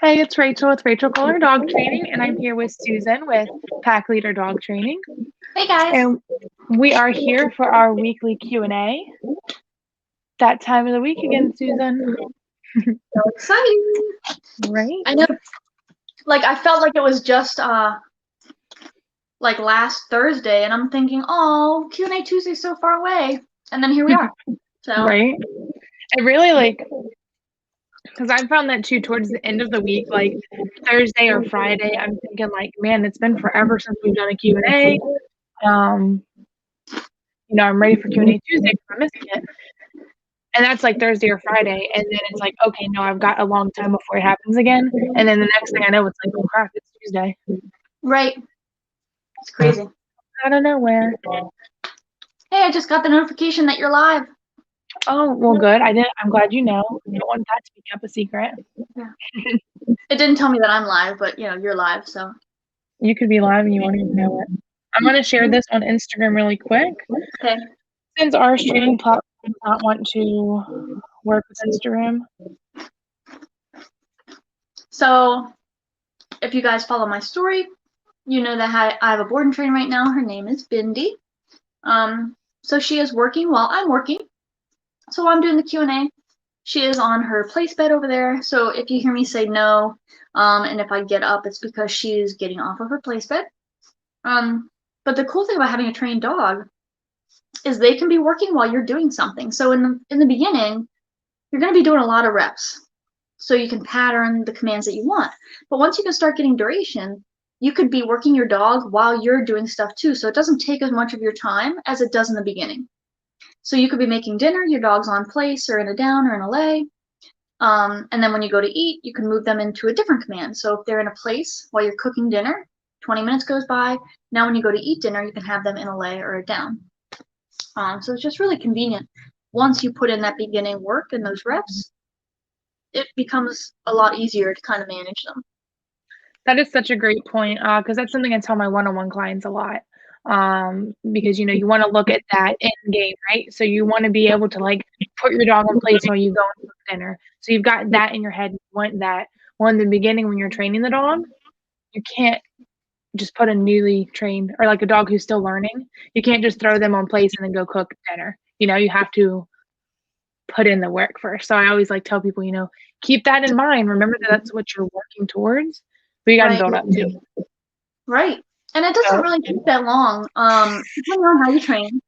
Hey, it's Rachel with Rachel Color Dog Training, and I'm here with Susan with Pack Leader Dog Training. Hey guys. And we are here for our weekly Q&A. That time of the week again, Susan. So exciting. Right? I know, I felt like it was just last Thursday, and I'm thinking, oh, Q&A Tuesday's so far away. And then here we are. So Right? It really because I found that too towards the end of the week, like Thursday or Friday, I'm thinking like, man, it's been forever since we've done a Q&A. I'm ready for Q&A Tuesday because I'm missing it. And that's like Thursday or Friday. And then it's like, okay, no, I've got a long time before it happens again. And then the next thing I know, it's like, oh crap, it's Tuesday. Right. It's crazy. Out of nowhere. Hey, I just got the notification that you're live. Oh, well, good. I'm glad you know. I don't want that to be kept a secret. Yeah. It didn't tell me that I'm live, but you're live, so. You could be live and you won't even know it. I'm going to share this on Instagram really quick. Okay. Since our streaming platform does not want to work with Instagram. So, if you guys follow my story, you know that I have a board and train right now. Her name is Bendy. So she is working while I'm working. So while I'm doing the Q&A, she is on her place bed over there. So if you hear me say no, and if I get up, it's because she's getting off of her place bed. But the cool thing about having a trained dog is they can be working while you're doing something. So in the beginning, you're going to be doing a lot of reps. So you can pattern the commands that you want. But once you can start getting duration, you could be working your dog while you're doing stuff too. So it doesn't take as much of your time as it does in the beginning. So you could be making dinner, your dog's on place or in a down or in a lay. And then when you go to eat, you can move them into a different command. So if they're in a place while you're cooking dinner, 20 minutes goes by. Now when you go to eat dinner, you can have them in a lay or a down. So it's just really convenient. Once you put in that beginning work and those reps, it becomes a lot easier to kind of manage them. That is such a great point, because that's something I tell my one-on-one clients a lot. Because you want to look at that end game, right? So you want to be able to like put your dog in place while you go and cook dinner. So you've got that in your head. You want that. Well, in the beginning when you're training the dog, you can't just put a newly trained or like a dog who's still learning. You can't just throw them on place and then go cook dinner. You have to put in the work first. So I always like tell people, keep that in mind. Remember that that's what you're working towards. But you got to build up too. Right. And it doesn't really take that long, depending on how you train.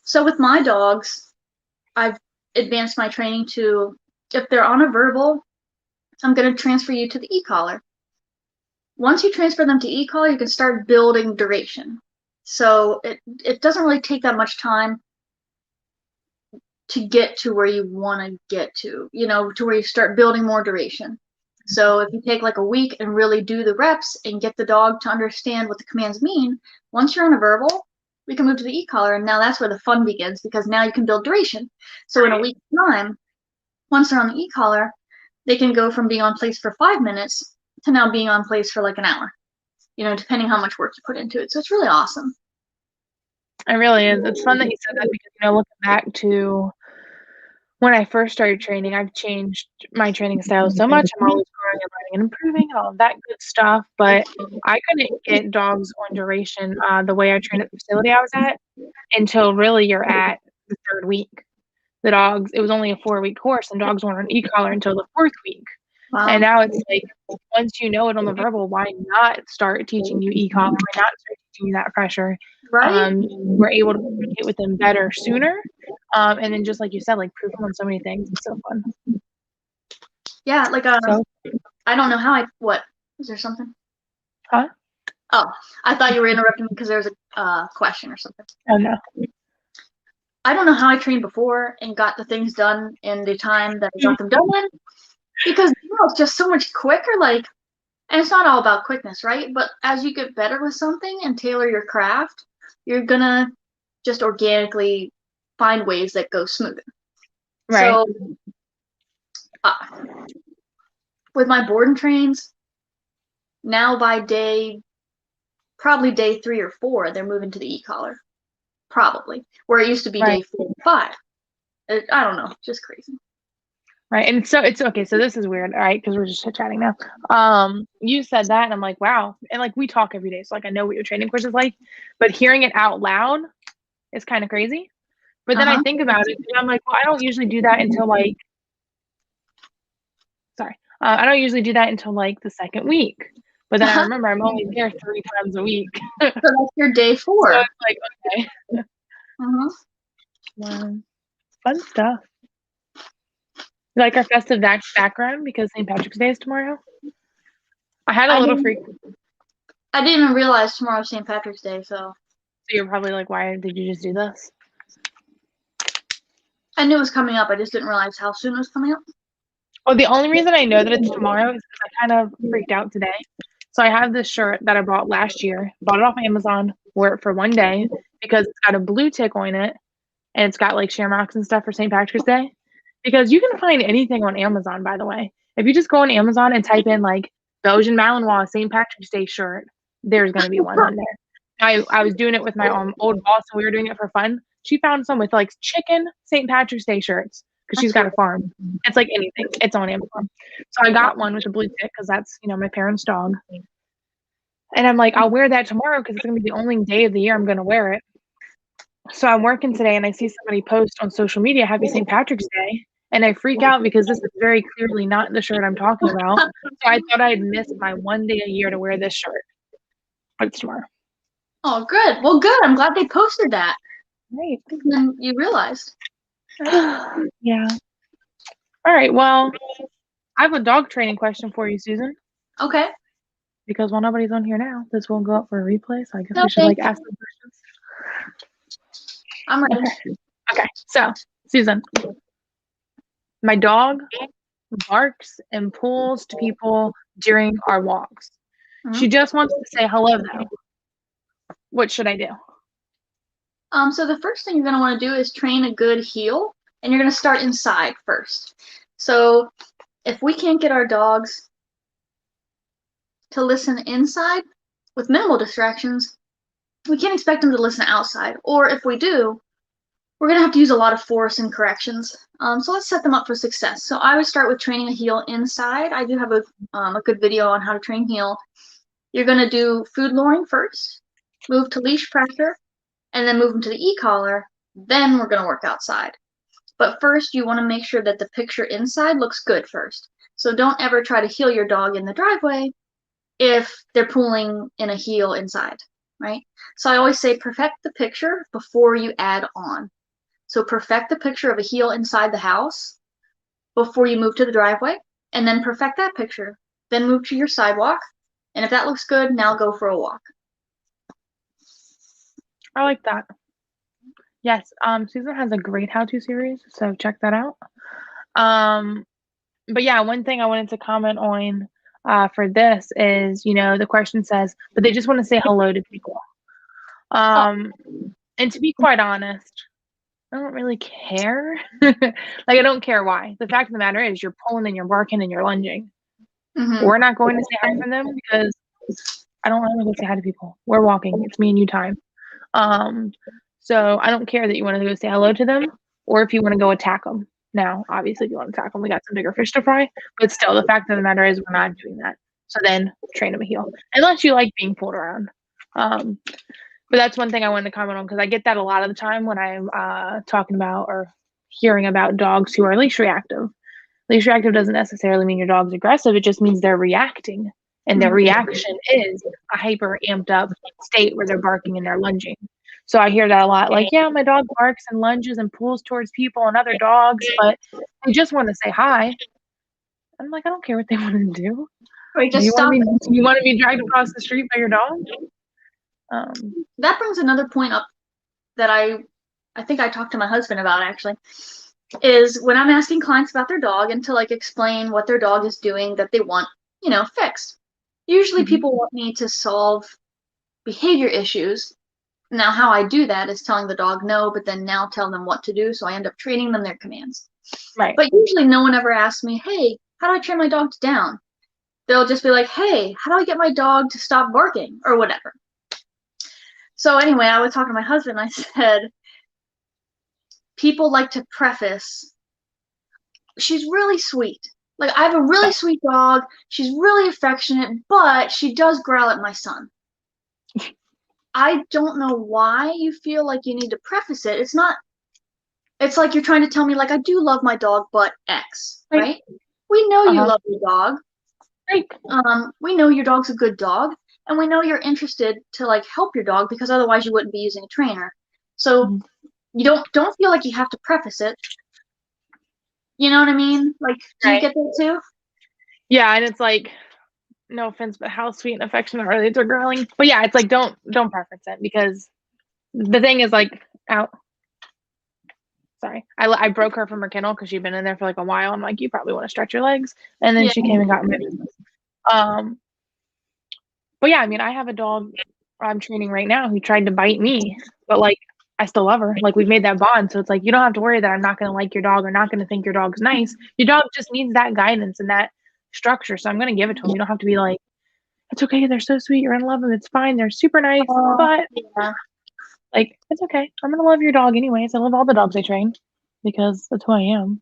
So with my dogs, I've advanced my training to, if they're on a verbal, I'm going to transfer you to the e-collar. Once you transfer them to e-collar, you can start building duration. So it doesn't really take that much time to get to where you want to get to where you start building more duration. So if you take like a week and really do the reps and get the dog to understand what the commands mean, once you're on a verbal, we can move to the e-collar, and now that's where the fun begins, because now you can build duration. So in a week's time, once they're on the e-collar, they can go from being on place for 5 minutes to now being on place for like an hour, depending how much work you put into it. So it's really awesome. It really is. It's fun that you said that because, looking back to when I first started training, I've changed my training style so much. I'm always growing and learning and improving and all of that good stuff. But I couldn't get dogs on duration the way I trained at the facility I was at until really you're at the 3rd week. It was only a 4-week course, and dogs weren't on e-collar until the 4th week. Wow. And now it's like, once you know it on the verbal, why not start teaching you e-collar? Why not start teaching you that pressure? Right. We're able to communicate with them better sooner. And then just like you said, like prove them on so many things. It's so fun. Yeah, I don't know how what? Is there something? Huh? Oh, I thought you were interrupting me because there was a question or something. Oh, no. I don't know how I trained before and got the things done in the time that I got them done in, because it's just so much quicker. And it's not all about quickness, right? But as you get better with something and tailor your craft, you're gonna just organically find ways that go smoother. Right. So with my board and trains, now by probably day 3 or 4, they're moving to the e-collar. Probably. Where it used to be day 4 or 5. I don't know. Just crazy. Right. And so it's okay. So this is weird. All right. Cause we're just chit chatting now. You said that and I'm like, wow. And like, we talk every day. So like, I know what your training course is like, but hearing it out loud is kind of crazy. But then I Uh-huh. think about it and I'm like, well, I don't usually do that until like, sorry. I don't usually do that until like the second week. But then I So remember I'm only there 3 times a week. that's your day So 4. it's like, okay. Uh-huh. Wow. Fun stuff. Like our festive background because St. Patrick's Day is tomorrow. I had a I little didn't freak. I didn't even realize tomorrow's St. Patrick's Day, so So you're probably like, why did you just do this? I knew it was coming up. I just didn't realize how soon it was coming up. Well, the only reason I know that it's tomorrow is because I kind of freaked out today. So I have this shirt that I bought last year, bought it off Amazon, wore it for one day because it's got a blue tick on it and it's got like shamrocks and stuff for St. Patrick's Day. Because you can find anything on Amazon, by the way. If you just go on Amazon and type in like Belgian Malinois St. Patrick's Day shirt, there's going to be one on there. I was doing it with my old boss and we were doing it for fun. She found some with like chicken St. Patrick's Day shirts because she's That's got a weird. farm. It's like anything. It's on Amazon. So I got one with a blue tick because that's, my parents' dog. And I'm like, I'll wear that tomorrow because it's going to be the only day of the year I'm going to wear it. So I'm working today and I see somebody post on social media, Happy St. Patrick's Day. And I freak out because this is very clearly not the shirt I'm talking about. So I thought I'd missed my one day a year to wear this shirt. But it's tomorrow. Oh, good. Well, good. I'm glad they posted that. Right. And then you realized. Yeah. All right. Well, I have a dog training question for you, Susan. Okay. Because while nobody's on here now, this won't go up for a replay. So I guess No, we should like ask some questions. I'm ready. Okay. So, Susan, my dog barks and pulls to people during our walks. Mm-hmm. She just wants to say hello though. What should I do? So the first thing you're going to want to do is train a good heel, and you're going to start inside first. So if we can't get our dogs to listen inside with minimal distractions, we can't expect them to listen outside. Or if we do, we're going to have to use a lot of force and corrections. So let's set them up for success. So I would start with training a heel inside. I do have a good video on how to train heel. You're going to do food luring first, move to leash pressure, and then move them to the e-collar. Then we're going to work outside. But first, you want to make sure that the picture inside looks good first. So don't ever try to heel your dog in the driveway if they're pulling in a heel inside, right? So I always say perfect the picture before you add on. So perfect the picture of a heel inside the house before you move to the driveway, and then perfect that picture. Then move to your sidewalk, and if that looks good, now go for a walk. I like that. Yes, Susan has a great how-to series, so check that out. But yeah, one thing I wanted to comment on for this is, the question says, but they just want to say hello to people. And to be quite honest, I don't really care. Like, I don't care why. The fact of the matter is you're pulling and you're barking and you're lunging. Mm-hmm. We're not going to say hi for them because I don't want to go say hi to people. We're walking. It's me and you time. So I don't care that you want to go say hello to them or if you want to go attack them. Now, obviously, if you want to attack them, we got some bigger fish to fry. But still, the fact of the matter is we're not doing that. So then train them a heel. Unless you like being pulled around. But that's one thing I wanted to comment on because I get that a lot of the time when I'm talking about or hearing about dogs who are leash reactive. Leash reactive doesn't necessarily mean your dog's aggressive. It just means they're reacting. And their reaction is a hyper amped up state where they're barking and they're lunging. So I hear that a lot. Like, yeah, my dog barks and lunges and pulls towards people and other dogs, but they just want to say hi. I'm like, I don't care what they want to do. Wait, Do just you stop. want to be dragged across the street by your dog? That brings another point up that I think I talked to my husband about actually, is when I'm asking clients about their dog and to like explain what their dog is doing that they want, fixed. Usually people want me to solve behavior issues. Now how I do that is telling the dog no, but then now tell them what to do. So I end up training them their commands. Right. But usually no one ever asks me, hey, how do I train my dog to down? They'll just be like, hey, how do I get my dog to stop barking or whatever? So anyway, I was talking to my husband. I said, people like to preface she's really sweet. Like, I have a really sweet dog. She's really affectionate, but she does growl at my son. I don't know why you feel like you need to preface it. It's not, it's like you're trying to tell me, like, I do love my dog, but X, right? We know you love your dog. Right. We know your dog's a good dog, and we know you're interested to like help your dog because otherwise you wouldn't be using a trainer. So you don't feel like you have to preface it. You know what I mean? Like, do you get that too? Yeah, and it's like, no offense, but how sweet and affectionate are they? They're growling. But yeah, it's like don't preference it, because the thing is like, out. Sorry, I broke her from her kennel because she'd been in there for like a while. I'm like, you probably want to stretch your legs, and then she came and got in my business. But yeah, I mean, I have a dog I'm training right now who tried to bite me, but like, I still love her. Like, we've made that bond, so it's like you don't have to worry that I'm not going to like your dog or not going to think your dog's nice. Your dog just needs that guidance and that structure, so I'm going to give it to him. You don't have to be like, it's okay, they're so sweet, you're gonna love them, it's fine, they're super nice, but like, it's okay. I'm gonna love your dog anyways. I love all the dogs I train because that's who I am.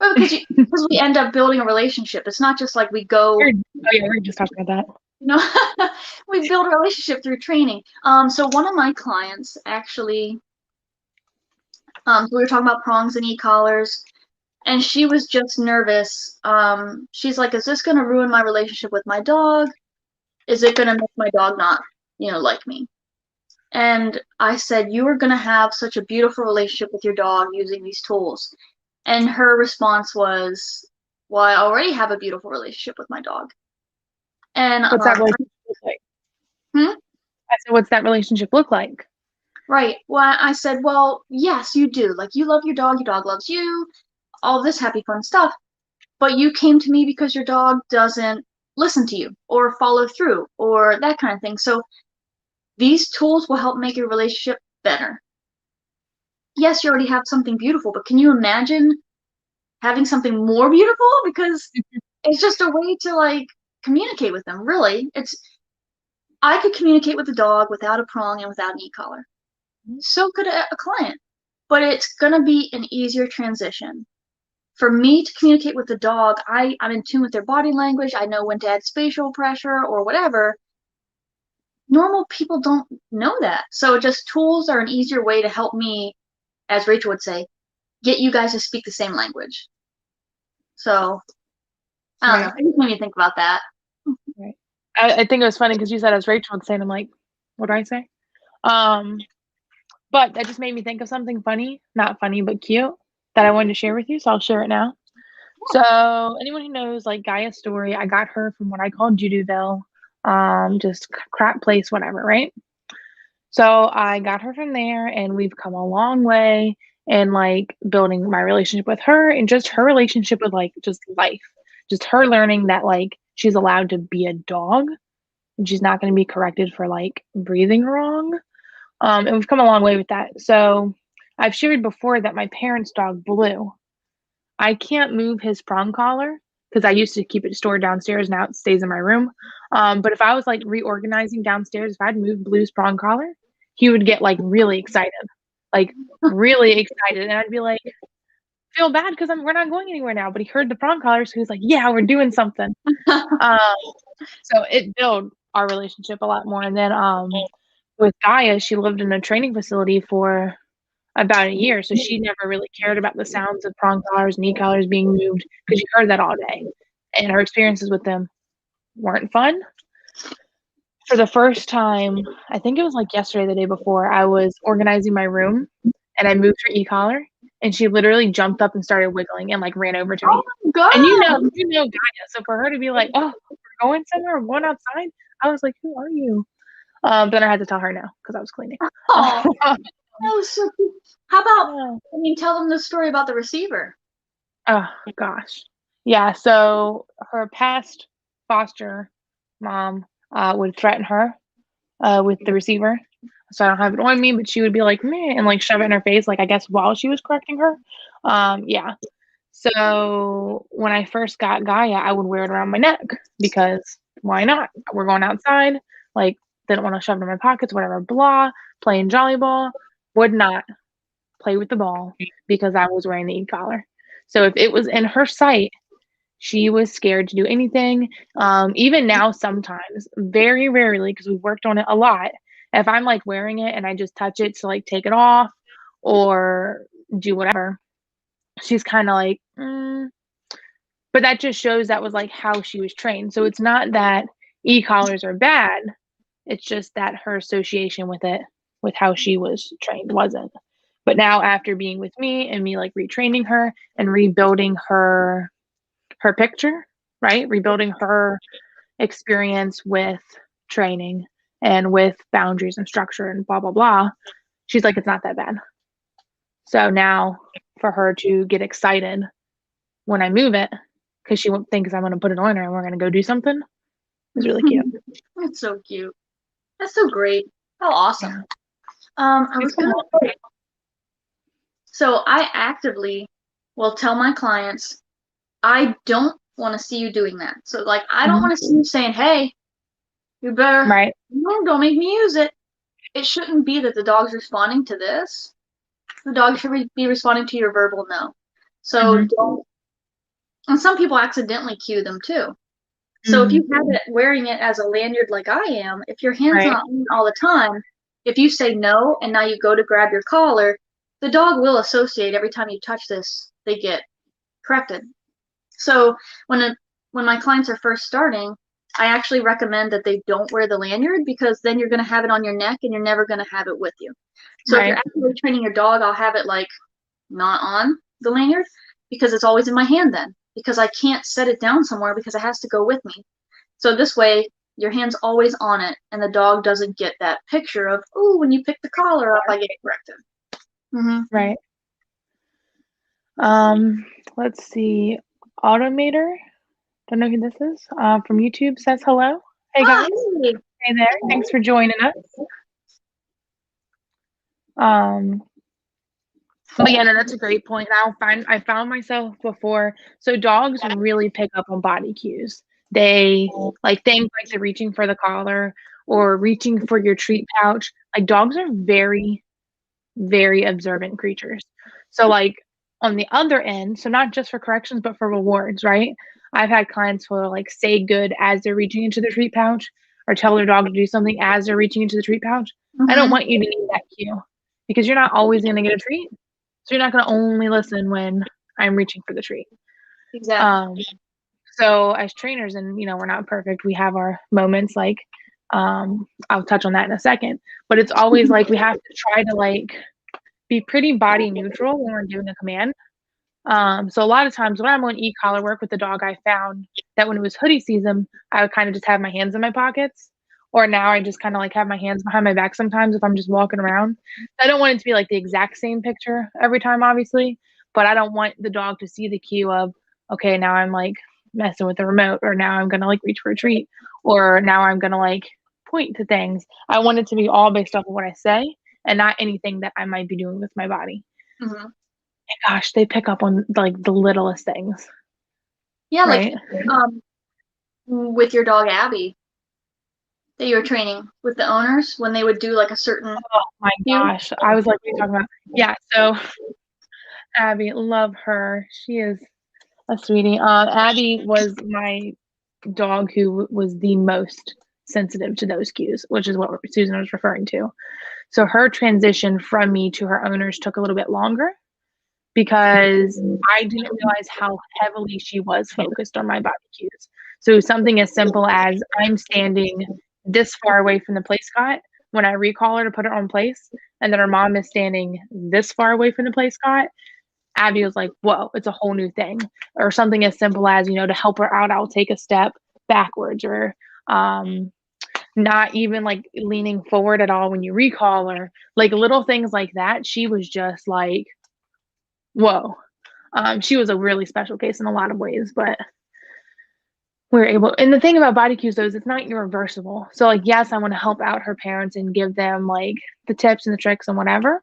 Well, because we end up building a relationship. It's not just like we go. Oh yeah, we were just talking about that. You know, we build a relationship through training. So one of my clients actually, we were talking about prongs and e-collars, and she was just nervous. She's like, "Is this gonna ruin my relationship with my dog? Is it gonna make my dog not, like me?" And I said, "You are gonna have such a beautiful relationship with your dog using these tools." And her response was, "Well, I already have a beautiful relationship with my dog." And what's that relationship look like? I said, what's that relationship look like? Right. Well, I said, well, yes, you do. Like, you love your dog loves you, all this happy, fun stuff. But you came to me because your dog doesn't listen to you or follow through or that kind of thing. So these tools will help make your relationship better. Yes, you already have something beautiful, but can you imagine having something more beautiful? Because it's just a way to like communicate with them, really. I could communicate with the dog without a prong and without an e-collar. So could a client, but it's going to be an easier transition. For me to communicate with the dog, I'm in tune with their body language. I know when to add spatial pressure or whatever. Normal people don't know that. So just tools are an easier way to help me, as Rachel would say, get you guys to speak the same language. So I don't know. It just made me think about that. Right. I think it was funny because you said, as Rachel would say, and I'm like, what do I say? But that just made me think of something funny, not funny, but cute, that I wanted to share with you. So I'll share it now. So anyone who knows like Gaia's story, I got her from what I call Juduville, just crap place, whatever, right? So I got her from there, and we've come a long way in like building my relationship with her and just her relationship with like just life, just her learning that like she's allowed to be a dog and she's not going to be corrected for like breathing wrong. And we've come a long way with that. So I've shared before that my parents' dog Blue, I can't move his prong collar because I used to keep it stored downstairs. Now it stays in my room. But if I was like reorganizing downstairs, if I'd move Blue's prong collar, he would get like really excited, like really excited. And I'd be like, feel bad because we're not going anywhere now. But he heard the prong collar, so he was like, yeah, we're doing something. So it built our relationship a lot more. And then with Gaia, she lived in a training facility for about a year, so she never really cared about the sounds of prong collars and e-collars being moved because she heard that all day, and her experiences with them weren't fun. For the first time, I think it was like yesterday, the day before, I was organizing my room and I moved her e-collar, and she literally jumped up and started wiggling and like ran over to me. God. And you know Gaia, so for her to be like, oh, we're going somewhere, we're going outside, I was like, who are you? But then I had to tell her no because I was cleaning. Oh, that was so cute. How about, tell them the story about the receiver. Oh, gosh. Yeah, so her past foster mom would threaten her with the receiver. So I don't have it on me, but she would be like, meh, and like shove it in her face, like I guess while she was correcting her. Yeah. So when I first got Gaia, I would wear it around my neck because why not? We're going outside. Like, didn't want to shove it in my pockets, whatever, blah, playing jolly ball. Would not play with the ball because I was wearing the e-collar. So if it was in her sight, she was scared to do anything. Even now, sometimes, very rarely, because we've worked on it a lot, if I'm like wearing it and I just touch it to like take it off or do whatever, she's kind of like, but that just shows that was like how she was trained. So it's not that e-collars are bad. It's just that her association with it, with how she was trained, wasn't. But now after being with me and me like retraining her and rebuilding her picture, right? Rebuilding her experience with training and with boundaries and structure and blah, blah, blah. She's like, it's not that bad. So now for her to get excited when I move it, because she thinks I'm going to put it on her and we're going to go do something, is really cute. That's so cute. That's so great. How awesome. I was gonna say, so I actively will tell my clients, I don't want to see you doing that. So like, I don't want to see you saying, hey, you better, right? No, don't make me use it. It shouldn't be that the dog's responding to this. The dog should be responding to your verbal no. So don't, and some people accidentally cue them too. So if you have it wearing it as a lanyard like I am, if your hand's not on all the time, if you say no and now you go to grab your collar, the dog will associate every time you touch this, they get corrected. So when my clients are first starting, I actually recommend that they don't wear the lanyard, because then you're going to have it on your neck and you're never going to have it with you. So if you're actually training your dog, I'll have it like not on the lanyard, because it's always in my hand then, because I can't set it down somewhere because it has to go with me. So this way your hand's always on it and the dog doesn't get that picture of, oh, when you pick the collar up, I get corrected. Right. Let's see. Automator, don't know who this is, from YouTube, says hello. Hey guys. Hey there. Thanks for joining us. But yeah, no, that's a great point. I found myself before. So dogs really pick up on body cues. They like things like the reaching for the collar or reaching for your treat pouch. Like dogs are very, very observant creatures. So like on the other end, so not just for corrections, but for rewards, right? I've had clients who will like say good as they're reaching into the treat pouch or tell their dog to do something as they're reaching into the treat pouch. I don't want you to need that cue because you're not always going to get a treat. So you're not going to only listen when I'm reaching for the treat. Exactly. So as trainers, and you know, we're not perfect. We have our moments like, I'll touch on that in a second, but it's always like we have to try to like be pretty body neutral when we're doing a command. So a lot of times when I'm on e-collar work with the dog, I found that when it was hoodie season, I would kind of just have my hands in my pockets. Or now I just kind of like have my hands behind my back sometimes if I'm just walking around. I don't want it to be like the exact same picture every time, obviously, but I don't want the dog to see the cue of, okay, now I'm like messing with the remote, or now I'm going to like reach for a treat, or now I'm going to like point to things. I want it to be all based off of what I say and not anything that I might be doing with my body. And gosh, they pick up on like the littlest things. Yeah, right? Like with your dog Abby that you were training with the owners when they would do like a certain. Oh my gosh, I was like, what are you talking about? Yeah, so Abby, love her. She is a sweetie. Abby was my dog who was the most sensitive to those cues, which is what Susan was referring to. So her transition from me to her owners took a little bit longer because I didn't realize how heavily she was focused on my body cues. So something as simple as I'm standing this far away from the place cot when I recall her to put her on place, and then her mom is standing this far away from the place cot. Abby was like, whoa, it's a whole new thing. Or something as simple as, you know, to help her out, I'll take a step backwards, or not even like leaning forward at all when you recall her. Like little things like that. She was just like, whoa. She was a really special case in a lot of ways, but we're able. And the thing about body cues, though, is it's not irreversible. So, like, yes, I want to help out her parents and give them like the tips and the tricks and whatever.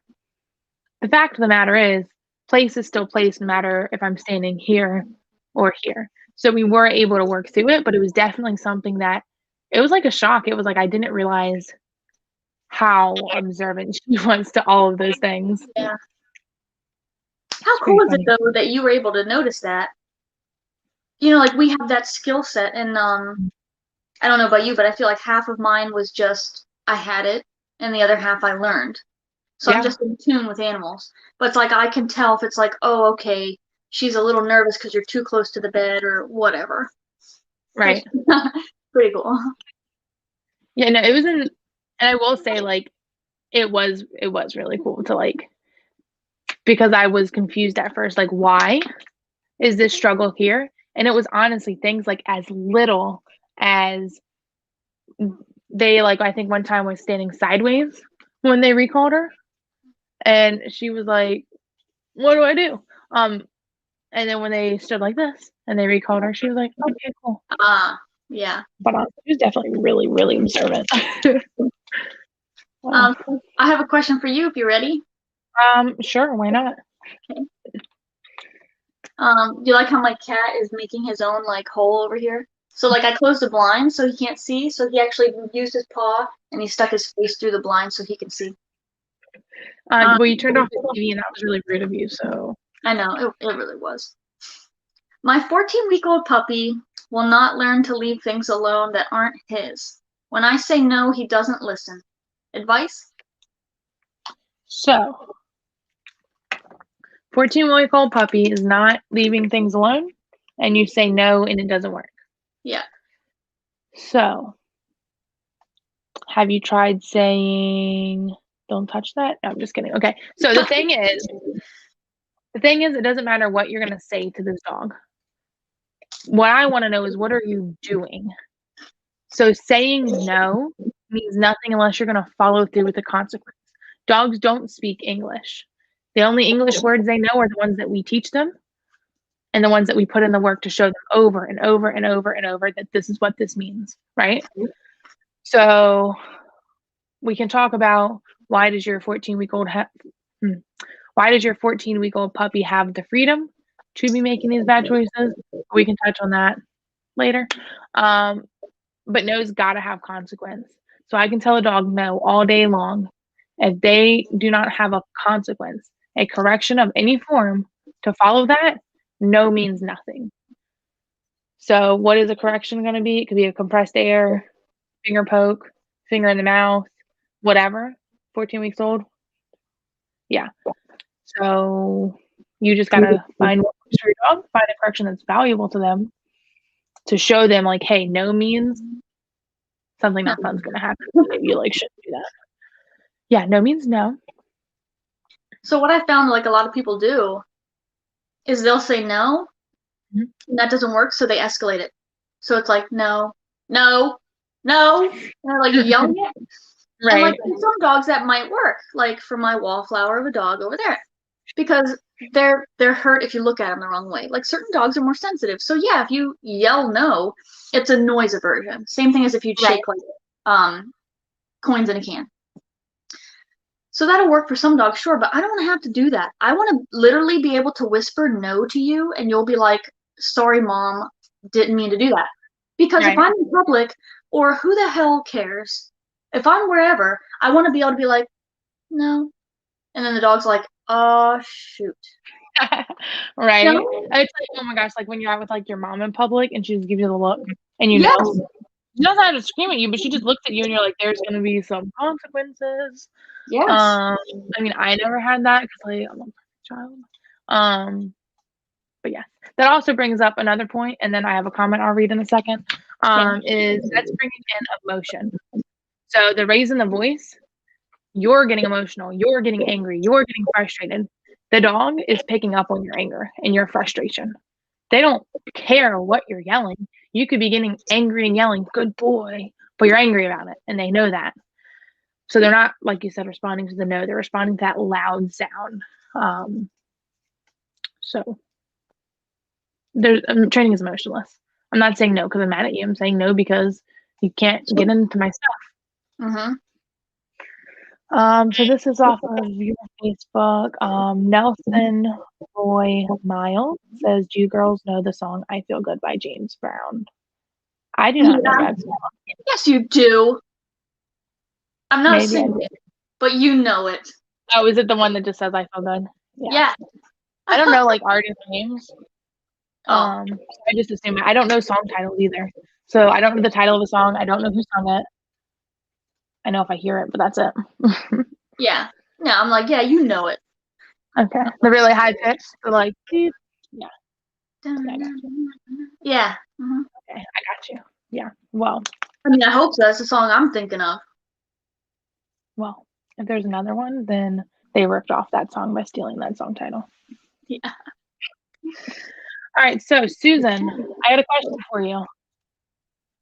The fact of the matter is, place is still place, no matter if I'm standing here or here. So we were able to work through it, but it was definitely something that it was like a shock. It was like I didn't realize how observant she was to all of those things. Yeah. How cool is it though that you were able to notice that? You know, like we have that skill set, and I don't know about you, but I feel like half of mine was just I had it, and the other half I learned. So I'm just in tune with animals. But it's like I can tell if it's like, oh, okay, she's a little nervous because you're too close to the bed or whatever. Right. Pretty cool. Yeah, no, it was and I will say, like, it was really cool to, like, because I was confused at first, like, why is this struggle here? And it was honestly things like as little as they, like, I think one time was standing sideways when they recalled her, and she was like, "What do I do?" And then when they stood like this and they recalled her, she was like, "Okay, cool." Yeah. But she was definitely really, really observant. I have a question for you if you're ready. Sure, why not? Okay. Do you like how my cat is making his own like hole over here? So like I closed the blind so he can't see, so he actually used his paw and he stuck his face through the blind so he can see. Well, you turned off the TV and that was really rude of you, so. I know, it really was. My 14-week-old puppy will not learn to leave things alone that aren't his. When I say no, he doesn't listen. Advice? So, 14-week-old puppy is not leaving things alone, and you say no and it doesn't work. Yeah. So, have you tried saying, don't touch that? No, I'm just kidding. Okay. So the thing is, it doesn't matter what you're going to say to this dog. What I want to know is, what are you doing? So saying no means nothing unless you're going to follow through with the consequence. Dogs don't speak English. The only English words they know are the ones that we teach them and the ones that we put in the work to show them over and over and over and over that this is what this means, right? So we can talk about why does your 14-week-old puppy have the freedom to be making these bad choices? We can touch on that later. But no's got to have consequence. So I can tell a dog no all day long. If they do not have a consequence, a correction of any form to follow that, no means nothing. So what is a correction going to be? It could be a compressed air, finger poke, finger in the mouth, whatever. 14 weeks old. Yeah. So you just got to find what works for your dog, find a correction that's valuable to them to show them, like, hey, no means something not fun's going to happen. Maybe you like shouldn't do that. Yeah, no means no. So what I found like a lot of people do is they'll say no, and that doesn't work, so they escalate it. So it's like no, no, no, and they're like yelling it. Right. And like some dogs that might work, like for my wallflower of a dog over there, because they're hurt if you look at them the wrong way. Like certain dogs are more sensitive, so yeah, if you yell no, it's a noise aversion. Same thing as if you shake like coins in a can. So that'll work for some dogs, sure, but I don't want to have to do that. I want to literally be able to whisper no to you, and you'll be like, sorry, mom, didn't mean to do that. Because if I'm in public, or who the hell cares, if I'm wherever, I want to be able to be like, no. And then the dog's like, oh, shoot. Right? No? It's like, oh my gosh, like when you're out with like your mom in public and she just gives you the look and you know. She doesn't have to scream at you, but she just looks at you and you're like, there's going to be some consequences. Yes. I mean, I never had that because like, I'm a perfect child. But yeah, that also brings up another point, and then I have a comment I'll read in a second, is that's bringing in emotion. So the raise in the voice, you're getting emotional, you're getting angry, you're getting frustrated. The dog is picking up on your anger and your frustration. They don't care what you're yelling. You could be getting angry and yelling, good boy, but you're angry about it, and they know that. So they're not, like you said, responding to the no, they're responding to that loud sound. So training is emotionless. I'm not saying no because I'm mad at you. I'm saying no because you can't get into my stuff. So this is off of your Facebook. Nelson Roy Miles says, "Do you girls know the song 'I Feel Good' by James Brown?" I do not know that song. Yes, you do. I'm not singing it, but you know it. Oh, is it the one that just says "I feel good"? Yeah. I don't know like artist names. Oh, I just assume I don't know song titles either. So I don't know the title of a song. I don't know who sung it. I know if I hear it, but that's it. yeah. No, I'm like, yeah, you know it. Okay. The really high pitch. The like, beep. Yeah. Yeah, I got you. Yeah. Mhm. Okay, I got you. Yeah. Well, I mean, I hope so. That's the song I'm thinking of. well. If there's another one, then they ripped off that song by stealing that song title. Yeah. All right. So Susan, I had a question for you.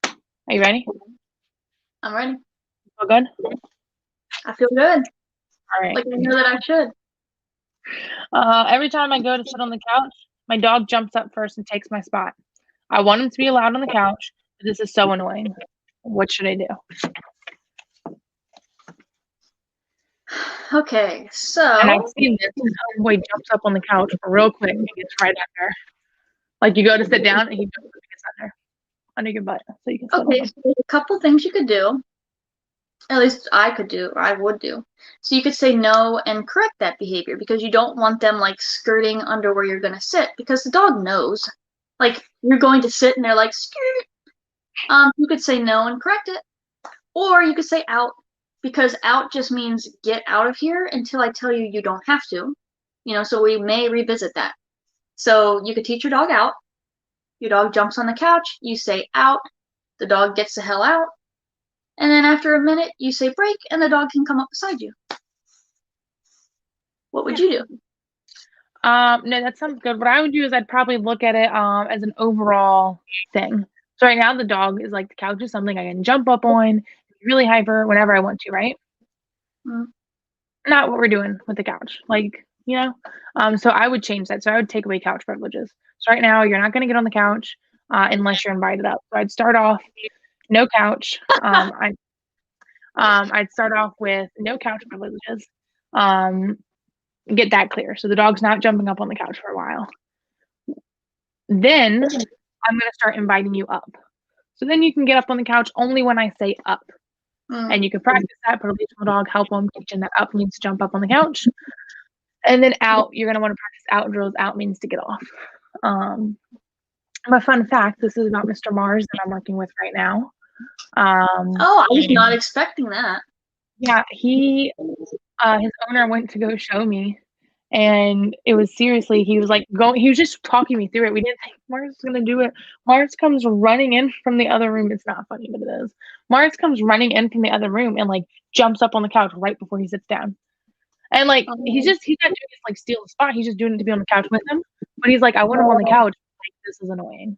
Are you ready? I'm ready. Feel good? I feel good. All right. Like I know that I should. Every time I go to sit on the couch, my dog jumps up first and takes my spot. I want him to be allowed on the couch, but this is so annoying. What should I do? Okay, so And I've seen this. This homeboy jumps up on the couch real quick and gets right under. Like you go to sit down and he jumps up and gets under your butt, so you can sit on okay, him. so there's a couple things you could do. At least I could do, or I would do. So you could say no and correct that behavior because you don't want them like skirting under where you're gonna sit because the dog knows. Like you're going to sit and they're like skirt. You could say no and correct it. Or you could say out because out just means get out of here until I tell you you don't have to. So we may revisit that. So you could teach your dog out. Your dog jumps on the couch, you say out, the dog gets the hell out, and then after a minute you say break and the dog can come up beside you. What would you do? No, that sounds good. What I would do is I'd probably look at it as an overall thing. So right now the dog is like the couch is something I can jump up on, really hyper whenever I want to, right? Mm. Not what we're doing with the couch. Like, so I would change that. So I would take away couch privileges. So right now you're not going to get on the couch unless you're invited up. So I'd start off no couch. I'd start off with no couch privileges. Get that clear. So the dog's not jumping up on the couch for a while. Then I'm going to start inviting you up. So then you can get up on the couch only when I say up. And you can practice that, put a leash on the dog, help them, teaching that up means to jump up on the couch. And then out, you're going to want to practice out drills. Out means to get off. My fun fact, this is about Mr. Mars that I'm working with right now. Oh, I was not expecting that. Yeah, his owner went to go show me, and it was seriously, he was just talking me through it. We didn't think Mars was gonna do it. Mars comes running in from the other room. It's not funny, but it is. Mars comes running in from the other room and like jumps up on the couch right before he sits down. And like he's not doing it to like steal the spot. He's just doing it to be on the couch with him. But he's like, I want him on the couch. Like, this is annoying.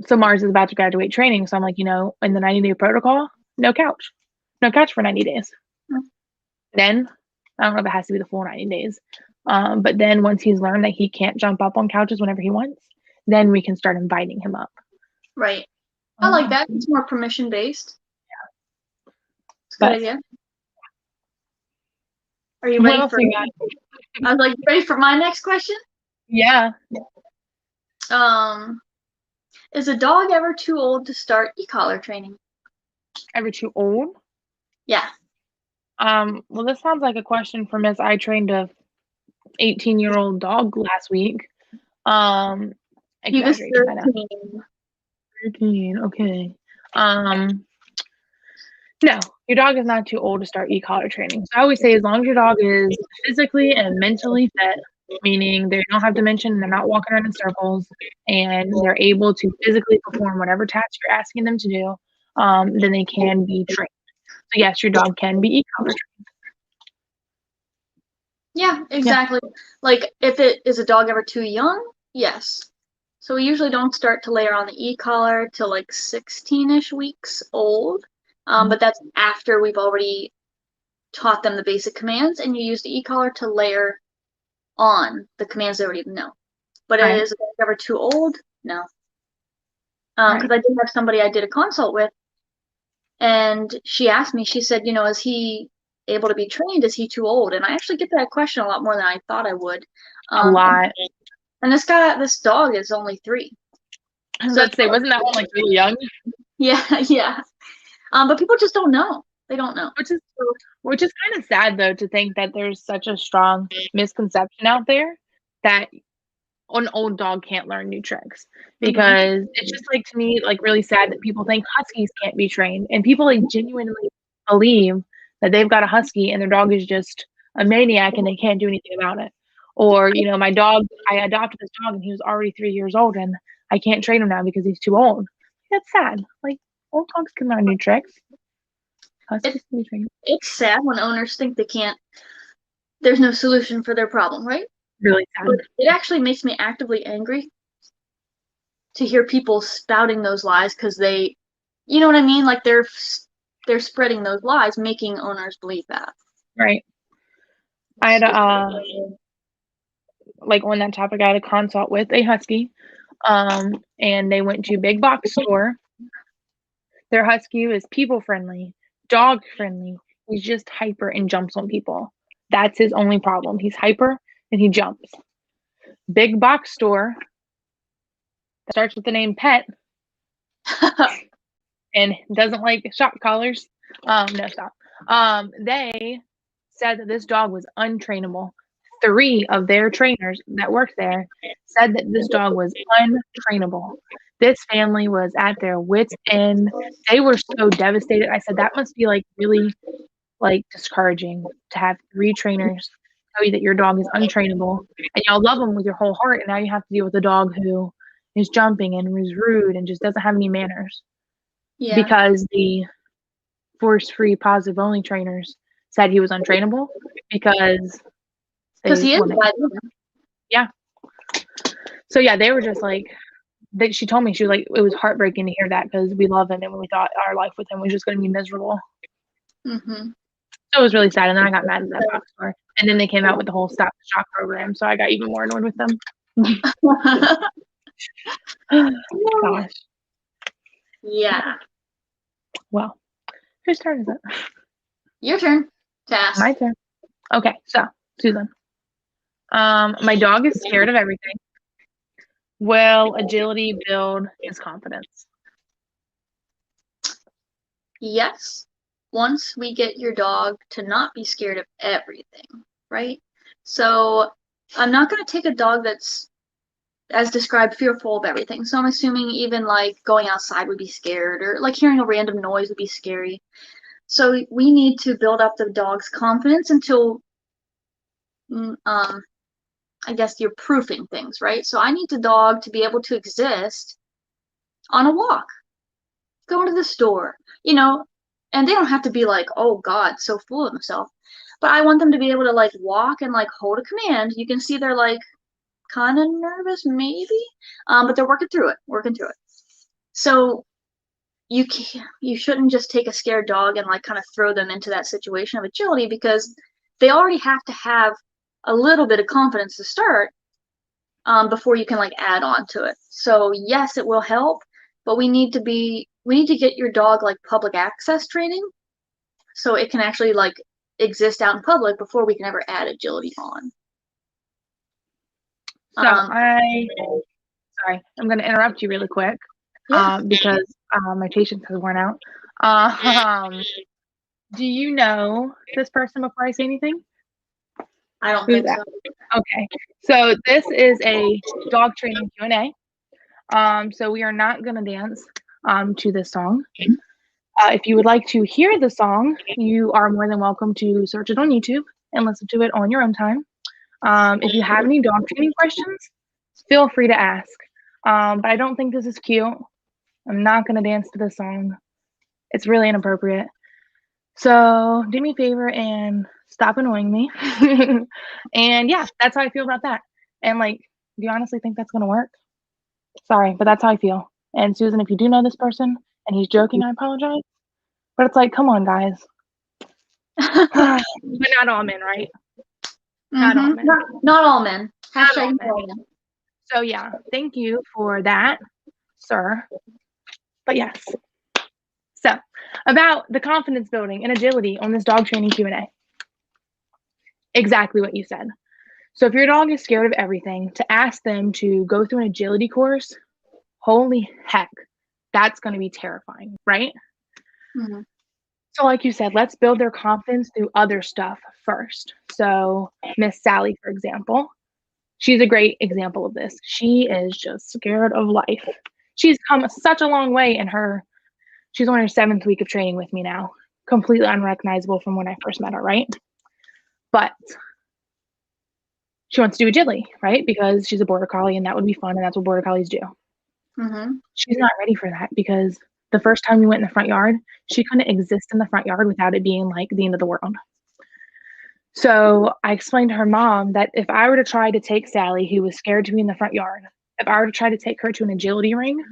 So Mars is about to graduate training. So I'm like, in the 90-day protocol, no couch. No couch for 90 days. Then, I don't know if it has to be the full 90 days. But then once he's learned that he can't jump up on couches whenever he wants, then we can start inviting him up. Right. I like that. It's more permission based. Yeah. It's a good idea. Are you ready for I was like, ready for my next question? Yeah. Is a dog ever too old to start e-collar training? Ever too old? Yeah. Well, this sounds like a question for Miss I trained a 18-year-old dog last week. He was 13. 13, okay. No, your dog is not too old to start e-collar training. So I always say as long as your dog is physically and mentally fit, meaning they don't have dementia and they're not walking around in circles, and they're able to physically perform whatever task you're asking them to do, then they can be trained. So yes, your dog can be e-collar trained. Yeah, exactly. Yeah. Like if it is a dog ever too young, yes. So we usually don't start to layer on the e-collar till like 16-ish weeks old. But that's after we've already taught them the basic commands, and you use the e-collar to layer on the commands they already know. But right. Is it ever too old? No. Because I did have somebody I did a consult with, and she asked me, she said, is he able to be trained? Is he too old? And I actually get that question a lot more than I thought I would. A lot. And this dog is only 3. So let's say, wasn't that one like really young? Yeah, yeah. But people just don't know. They don't know. Which is kind of sad though, to think that there's such a strong misconception out there that an old dog can't learn new tricks, because it's just like, to me, like, really sad that people think huskies can't be trained, and people like genuinely believe that they've got a husky and their dog is just a maniac and they can't do anything about it. Or, you know, my dog, I adopted this dog and he was already 3 years old and I can't train him now because he's too old. That's sad. Like, old dogs can learn new tricks. Huskies can be trained. It's sad when owners think they can't, there's no solution for their problem, right? Really sad. But it actually makes me actively angry to hear people spouting those lies, because they, you know what I mean? Like they're spreading those lies, making owners believe that. Right. I had like, on that topic, I had a consult with a husky, and they went to a big box store. Their husky is people friendly, dog friendly. He's just hyper and jumps on people. That's his only problem. He's hyper and he jumps. Big box store that starts with the name Pet and doesn't like shock collars. No, stop. They said that this dog was untrainable. 3 of their trainers that worked there said that this dog was untrainable. This family was at their wits' end. They were so devastated. I said, that must be like really like discouraging to have 3 trainers tell you that your dog is untrainable and y'all love him with your whole heart, and now you have to deal with a dog who is jumping and is rude and just doesn't have any manners. Yeah. Because the force-free positive only trainers said he was untrainable because he is. Yeah. So yeah, they were just like, she told me, she was like, it was heartbreaking to hear that because we love him and we thought our life with him was just going to be miserable. So it was really sad, and then I got mad at that box store, and then they came out with the whole Stop the Shock program, so I got even more annoyed with them. Gosh. Yeah. Well, whose turn is it? Your turn to ask. My turn. Okay, so Susan. My dog is scared of everything. Will agility build his confidence? Yes. Once we get your dog to not be scared of everything, right? So I'm not going to take a dog that's, as described, fearful of everything. So I'm assuming even like going outside would be scared, or like hearing a random noise would be scary. So we need to build up the dog's confidence until, I guess you're proofing things, right? So I need the dog to be able to exist on a walk, go to the store, you know, and they don't have to be like, oh God, so full of themselves. But I want them to be able to like walk and like hold a command. You can see they're like kind of nervous, maybe, but they're working through it. So you shouldn't just take a scared dog and like kind of throw them into that situation of agility, because they already have to have a little bit of confidence to start, before you can like add on to it. So yes, it will help, but we need to get your dog like public access training, so it can actually like exist out in public before we can ever add agility on. So sorry, I'm going to interrupt you really quick, because my patience has worn out. Do you know this person before I say anything? I don't think so. Okay, so this is a dog training Q&A. So we are not going to dance to this song. If you would like to hear the song, you are more than welcome to search it on YouTube and listen to it on your own time. If you have any dog training questions, feel free to ask. But I don't think this is cute. I'm not going to dance to this song. It's really inappropriate. So do me a favor and stop annoying me. And yeah, that's how I feel about that. And like, do you honestly think that's going to work? Sorry, but that's how I feel. And Susan, if you do know this person and he's joking, I apologize. But it's like, come on, guys. But not all men, right? Not all men. Not all men. Hashtag not all men. So yeah, thank you for that, sir. But yes. So about the confidence building and agility on this dog training Q&A. Exactly what you said. So if your dog is scared of everything, to ask them to go through an agility course, holy heck, that's going to be terrifying, right? So like you said, let's build their confidence through other stuff first. So Miss Sally, for example, She's a great example of this. She is just scared of life. She's come such a long way in her, she's on her 7th week of training with me now. Completely unrecognizable from when I first met her, right? But she wants to do agility, right? Because she's a border collie and that would be fun and that's what border collies do. She's not ready for that because the first time we went in the front yard, she couldn't exist in the front yard without it being like the end of the world. So I explained to her mom that if I were to try to take Sally, who was scared to be in the front yard, if I were to try to take her to an agility ring,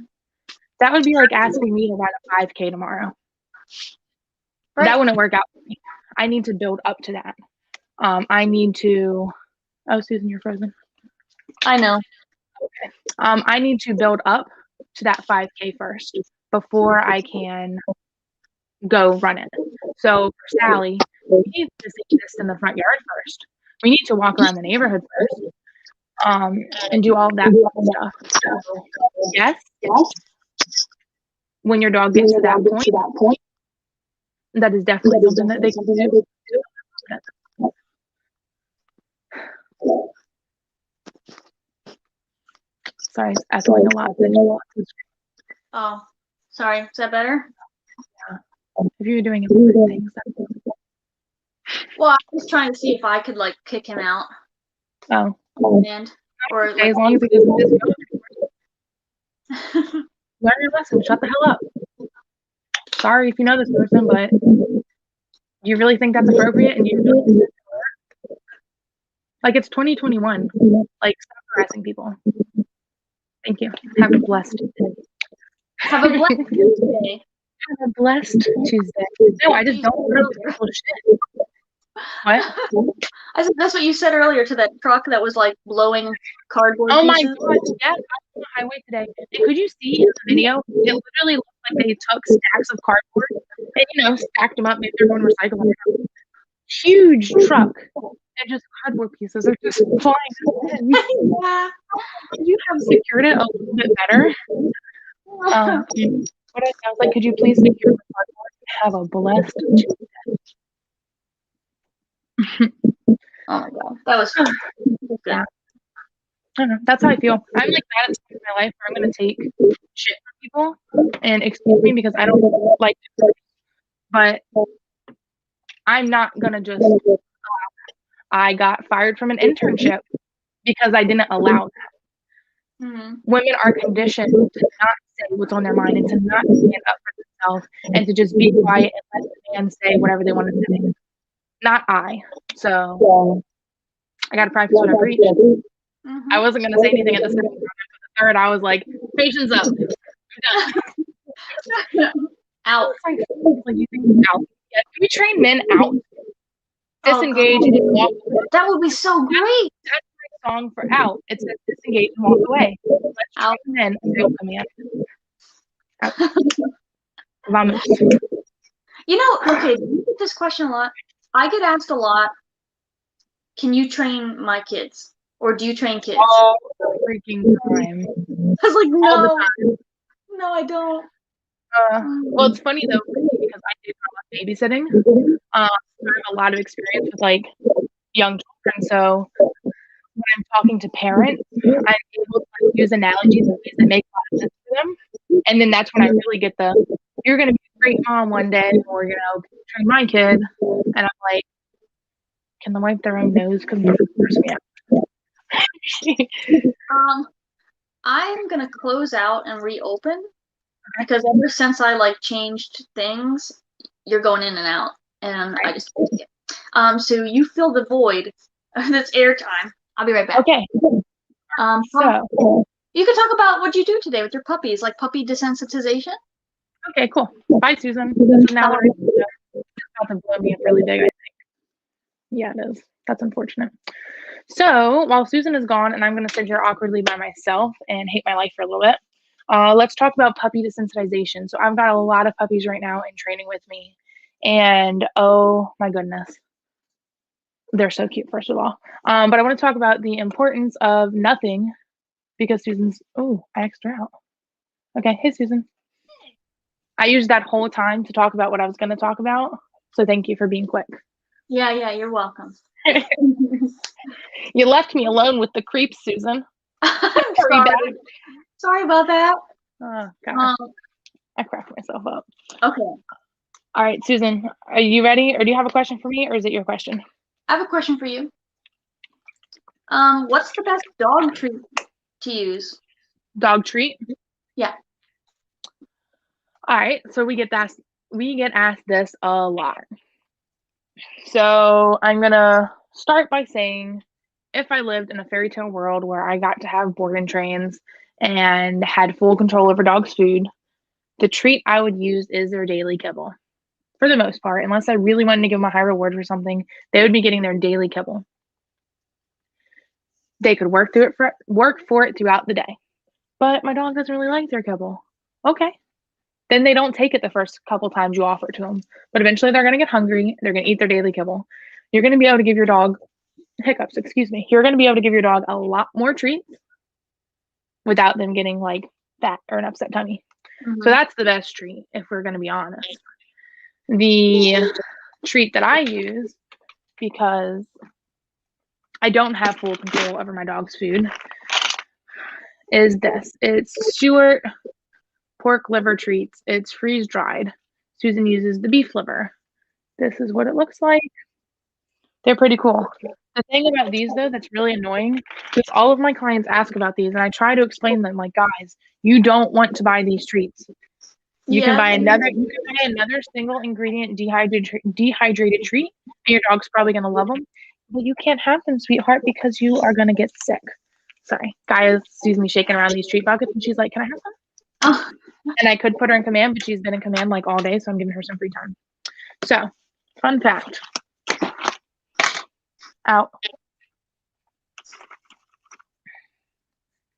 that would be like asking me to run a 5K tomorrow. Right. That wouldn't work out for me. I need to build up to that. I need to, oh, Susan, you're frozen. I know. Okay. I need to build up to that 5K first before I can go run it. So for Sally, we need to exist in the front yard first. We need to walk around the neighborhood first, and do all that stuff. So, yes, when your dog gets to that point, that is definitely something that they can do. Sorry, it's echoing a lot. Oh, sorry. Is that better? Yeah. If you're doing important things. Well, I was trying to see if I could like kick him out. Oh. And or okay, as long as it doesn't learn your lesson. Shut the hell up. Sorry if you know this person, but you really think that's appropriate and you really like it's 2021. Like stop harassing people. Thank you. Have a blessed day. Have a blessed Tuesday. Have a blessed Tuesday. No, I just don't want to people shit. What? I said that's what you said earlier to that truck that was like blowing cardboard pieces. My God, yeah, I was on the highway today. And could you see in the video? It literally looked like they took stacks of cardboard and stacked them up. Maybe they're going to recycle them. Huge truck and just cardboard pieces are just flying. Yeah. Could you have secured it a little bit better? What it sounds like, could you please secure the cardboard and have a blessed Tuesday? Oh my god, that was yeah. I don't know. That's how I feel. I'm like mad at the point in my life where I'm gonna take shit from people and excuse me because I don't like it. But I'm not gonna just allow that. I got fired from an internship because I didn't allow that. Women are conditioned to not say what's on their mind and to not stand up for themselves and to just be quiet and let the man say whatever they want to say. Not I. So I gotta practice what I preach. I wasn't gonna say anything at the second round, but the third I was like, patience up. I'm done. Out. Like you think out. Yeah, can we train men out? Disengage and walk away. That would be so great. That's my song for out. It says disengage and walk away. Let's train men and they'll command. Vamos. You know, okay, you get this question a lot. I get asked a lot, can you train my kids? Or do you train kids? All the freaking time. I was like, no, I don't. Well, it's funny though, because I do a lot of babysitting. I have a lot of experience with like young children. So when I'm talking to parents, I'm able to use analogies in ways that make a lot of sense to them. And then that's when I really get you're going to be a great mom one day, or, train my kid. And I'm like, can they wipe their own nose? Because they're me out. I'm going to close out and reopen because ever since I changed things, you're going in and out. And I just can't take it. So you fill the void. That's airtime. I'll be right back. Okay. So you can talk about what you do today with your puppies, like puppy desensitization. Okay, cool. Bye, Susan. This is now about to blow me up really big, I think. Yeah, it is. That's unfortunate. So while Susan is gone and I'm going to sit here awkwardly by myself and hate my life for a little bit, let's talk about puppy desensitization. So I've got a lot of puppies right now in training with me. And oh my goodness, they're so cute, first of all. But I want to talk about the importance of nothing because Susan's, I asked her out. Okay, hey, Susan. I used that whole time to talk about what I was going to talk about. So thank you for being quick. Yeah, you're welcome. You left me alone with the creeps, Susan. I'm Hurry back. sorry. Sorry about that. Oh, gosh. Um, I cracked myself up. okay. All right, Susan, are you ready? Or do you have a question for me, or is it your question? I have a question for you. What's the best dog treat to use? Dog treat? Yeah. All right, so we get asked this a lot. So I'm gonna start by saying, if I lived in a fairy tale world where I got to have board and trains and had full control over dogs' food, the treat I would use is their daily kibble. For the most part, unless I really wanted to give them a high reward for something, they would be getting their daily kibble. They could work for it throughout the day. But my dog doesn't really like their kibble. Okay. Then they don't take it the first couple times you offer it to them. But eventually they're going to get hungry. They're going to eat their daily kibble. You're going to be able to give your dog hiccups, excuse me. You're going to be able to give your dog a lot more treats without them getting like fat or an upset tummy. Mm-hmm. So that's the best treat, if we're going to be honest. The treat that I use, because I don't have full control over my dog's food, is this. It's Stewart pork liver treats. It's freeze dried. Susan uses the beef liver. This is what it looks like. They're pretty cool. The thing about these, though, that's really annoying is all of my clients ask about these, and I try to explain them, like, guys, you don't want to buy these treats. You can buy another single ingredient dehydrated treat, and your dog's probably gonna love them. But you can't have them, sweetheart, because you are gonna get sick. Sorry, Gaia sees me shaking around these treat buckets, and she's like, "Can I have some?" Oh. And I could put her in command, but she's been in command like all day, so I'm giving her some free time. So, fun fact. Out.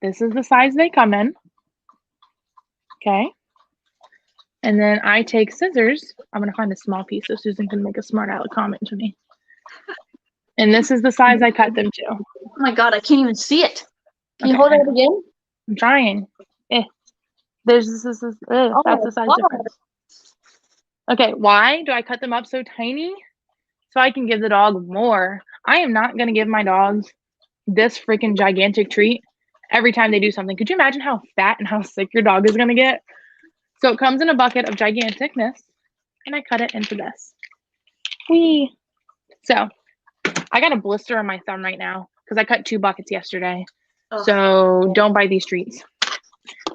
This is the size they come in. Okay. And then I take scissors. I'm going to find a small piece so Susan can make a smart aleck comment to me. And this is the size I cut them to. Oh my God, I can't even see it. Can you hold it again? I'm trying. That's the size difference. Okay, why do I cut them up so tiny? So I can give the dog more. I am not going to give my dogs this freaking gigantic treat every time they do something. Could you imagine how fat and how sick your dog is going to get? So it comes in a bucket of giganticness, and I cut it into this. Whee! So I got a blister on my thumb right now because I cut 2 buckets yesterday. Oh. So don't buy these treats.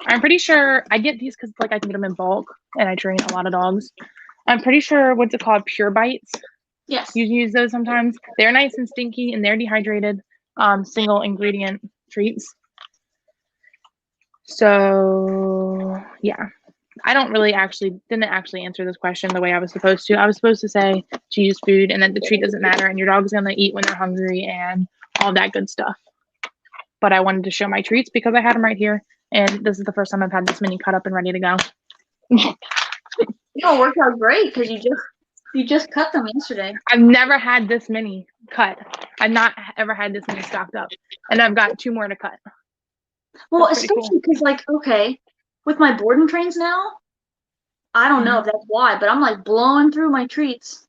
I'm pretty sure I get these because like I can get them in bulk, and I train a lot of dogs. I'm pretty sure, what's it called, Pure Bites? Yes. You use those sometimes. They're nice and stinky, and they're dehydrated, single ingredient treats. So yeah, I didn't actually answer this question the way I was supposed to. I was supposed to say to use food and that the treat doesn't matter and your dog's gonna eat when they're hungry and all that good stuff. But I wanted to show my treats because I had them right here, and this is the first time I've had this many cut up and ready to go. It worked out great because you just cut them yesterday. I've never had this many cut. I've not ever had this many stocked up, and I've got 2 more to cut. Well, especially because, like, okay, with my board and trains now, I don't know if that's why, but I'm like blowing through my treats.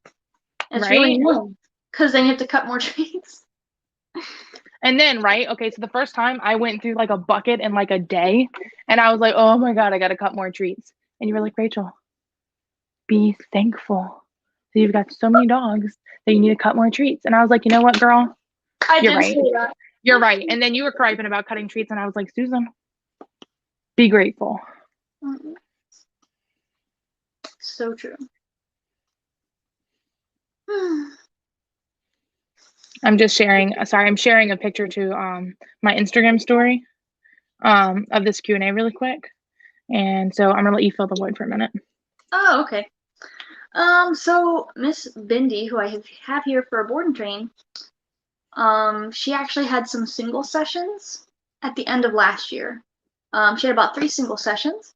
It's really annoying because then you have to cut more treats. And then, okay, so the first time I went through like a bucket in like a day, and I was like, oh my God, I got to cut more treats. And you were like, Rachel, be thankful that you've got so many dogs that you need to cut more treats. And I was like, you know what, girl? You're right. You're right. And then you were griping about cutting treats, and I was like, Susan, be grateful. So true. I'm sharing a picture to my Instagram story of this Q&A really quick. And so I'm gonna let you fill the void for a minute. Oh, okay. So Miss Bendy, who I have here for a board and train, she actually had some single sessions at the end of last year. She had about 3 single sessions.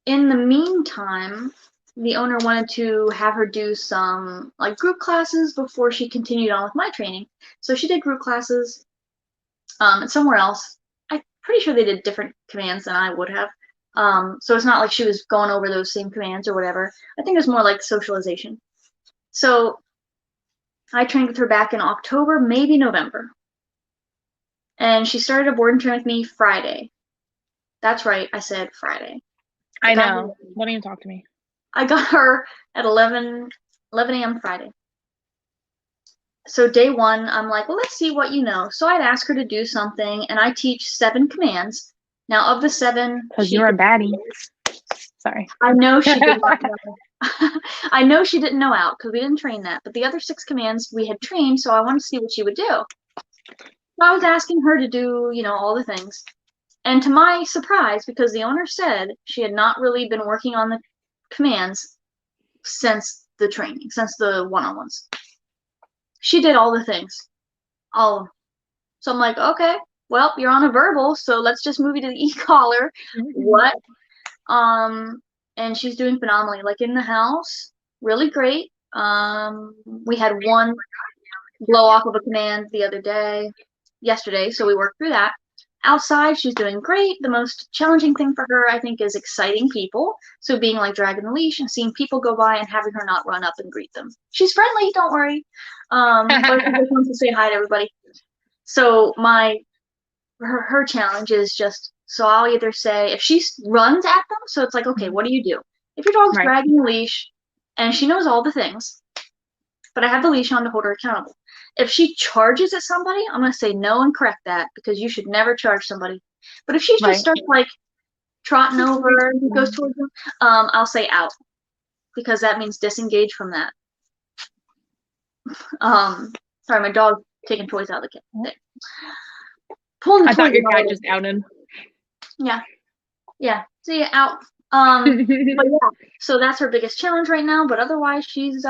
In the meantime, the owner wanted to have her do some like group classes before she continued on with my training. So she did group classes somewhere else. I'm pretty sure they did different commands than I would have. So it's not like she was going over those same commands or whatever. I think it was more like socialization. So I trained with her back in October, maybe November. And she started a board and train with me Friday. That's right, I said Friday. I know. Don't even talk to me. I got her at 11 a.m. Friday. So day one, I'm like, well, let's see what you know. So I'd ask her to do something, and I teach 7 commands. Now, of the 7, because you're a baddie. Sorry. I know she did not know. I know she didn't know out because we didn't train that. But the other 6 commands we had trained, so I wanted to see what she would do. So I was asking her to do, you know, all the things. And to my surprise, because the owner said she had not really been working on the commands since the training, since the one-on-ones. She did all the things. All of them. So I'm like, okay, well, you're on a verbal, so let's just move you to the e-collar. What? And she's doing phenomenally. Like in the house, really great. We had one blow off of a command the other day, yesterday, so we worked through that. Outside, she's doing great. The most challenging thing for her, I think, is exciting people. So being like dragging the leash and seeing people go by and having her not run up and greet them. She's friendly, don't worry. But she just wants to say hi to everybody. So her challenge is just, so I'll either say, if she runs at them, so it's like, okay, what do you do? If your dog's dragging the leash and she knows all the things, but I have the leash on to hold her accountable. If she charges at somebody, I'm going to say no and correct that because you should never charge somebody. But if she just starts like trotting over and goes towards them, I'll say out because that means disengage from that. Sorry, my dog taking toys out of the kit. Pulling the I thought your cat just outed. Yeah. See, out. But yeah, so that's her biggest challenge right now. But otherwise, she's